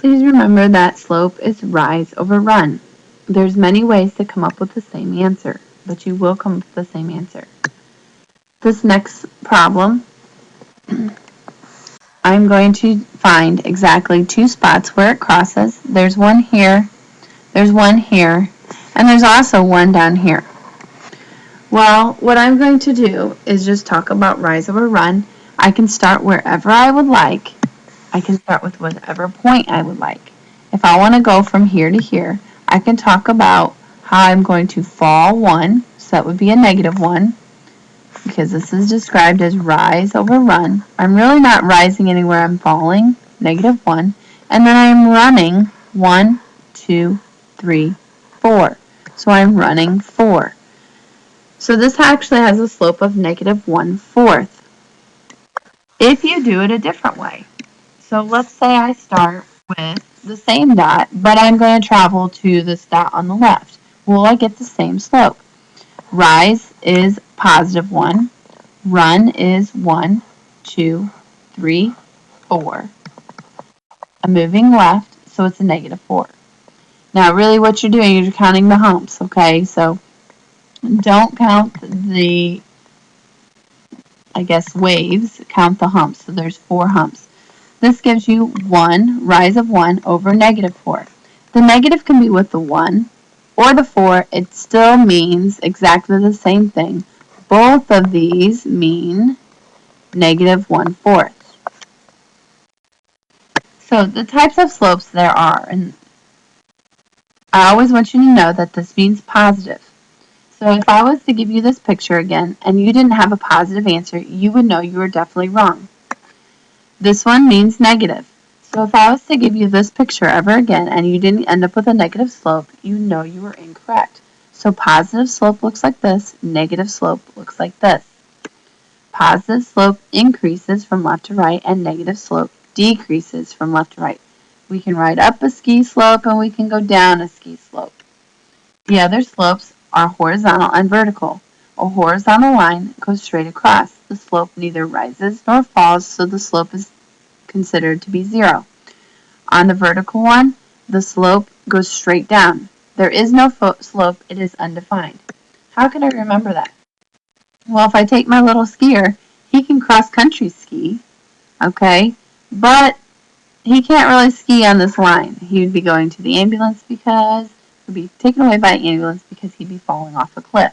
Please remember that slope is rise over run. There's many ways to come up with the same answer, but you will come up with the same answer. This next problem, I'm going to find exactly 2 spots where it crosses. There's one here, there's one here, and there's also one down here. Well, what I'm going to do is just talk about rise over run. I can start wherever I would like. I can start with whatever point I would like. If I want to go from here to here, I can talk about how I'm going to fall 1, so that would be a -1, because this is described as rise over run. I'm really not rising anywhere, I'm falling, -1, and then I'm running 1, 2, 3, 4. So I'm running 4. So this actually has a slope of -1/4. If you do it a different way, so let's say I start with the same dot, but I'm going to travel to this dot on the left. Will I get the same slope? Rise is +1. Run is 1, 2, 3, 4. I'm moving left, so it's a -4. Now, really what you're doing is you're counting the humps, okay? So don't count the, waves, count the humps. So there's 4 humps. This gives you 1, rise of 1 over -4. The negative can be with the 1 or the 4. It still means exactly the same thing. Both of these mean -1/4. So the types of slopes there are, and I always want you to know that this means positive. So if I was to give you this picture again and you didn't have a positive answer, you would know you were definitely wrong. This one means negative. So if I was to give you this picture ever again and you didn't end up with a negative slope, you know you were incorrect. So positive slope looks like this, negative slope looks like this. Positive slope increases from left to right and negative slope decreases from left to right. We can ride up a ski slope and we can go down a ski slope. The other slopes are horizontal and vertical. A horizontal line goes straight across. The slope neither rises nor falls, so the slope is considered to be 0. On the vertical one, the slope goes straight down. There is no slope, it is undefined. How can I remember that? Well, if I take my little skier, he can cross-country ski, okay, but he can't really ski on this line. He would be going to the ambulance because he'd be taken away by an ambulance because he'd be falling off a cliff.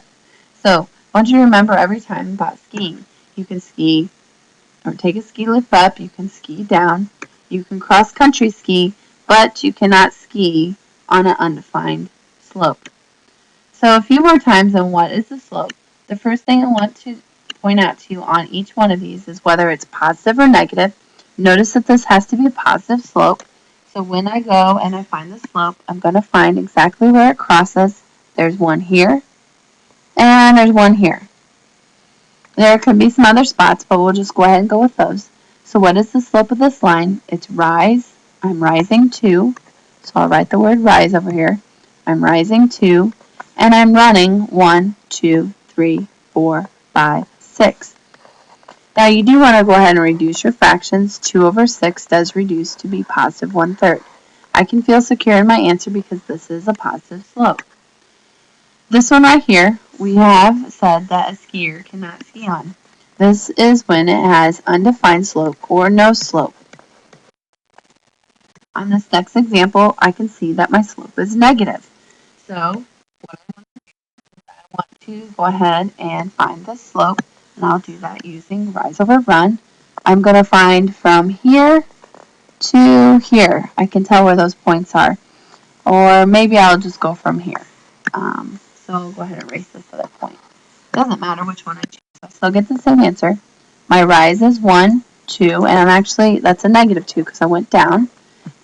So I want you to remember every time about skiing. You can ski or take a ski lift up, you can ski down, you can cross-country ski, but you cannot ski on an undefined slope. So a few more times on what is the slope. The first thing I want to point out to you on each one of these is whether it's positive or negative. Notice that this has to be a positive slope. So when I go and I find the slope, I'm going to find exactly where it crosses. There's one here, and there's one here. There could be some other spots, but we'll just go ahead and go with those. So what is the slope of this line? It's rise. I'm rising 2. So I'll write the word rise over here. I'm rising 2, and I'm running 1, 2, 3, 4, 5, 6. Now you do want to go ahead and reduce your fractions. 2 over 6 does reduce to be positive 1/3. I can feel secure in my answer because this is a positive slope. This one right here, we have said that a skier cannot ski on. This is when it has undefined slope or no slope. On this next example, I can see that my slope is negative. So what I want to go ahead and find the slope, and I'll do that using rise over run. I'm going to find from here to here. I can tell where those points are. Or maybe I'll just go from here. So I'll go ahead and erase this other point. Doesn't matter which one I choose. I still get the same answer. My rise is 1, 2, and that's a -2 because I went down.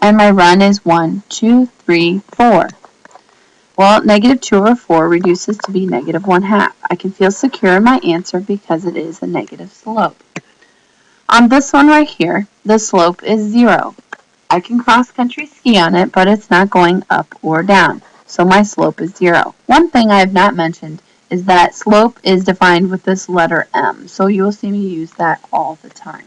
And my run is 1, 2, 3, 4. Well, -2 over 4 reduces to be -1/2. I can feel secure in my answer because it is a negative slope. On this one right here, the slope is 0. I can cross-country ski on it, but it's not going up or down. So my slope is 0. One thing I have not mentioned is that slope is defined with this letter M. So you will see me use that all the time.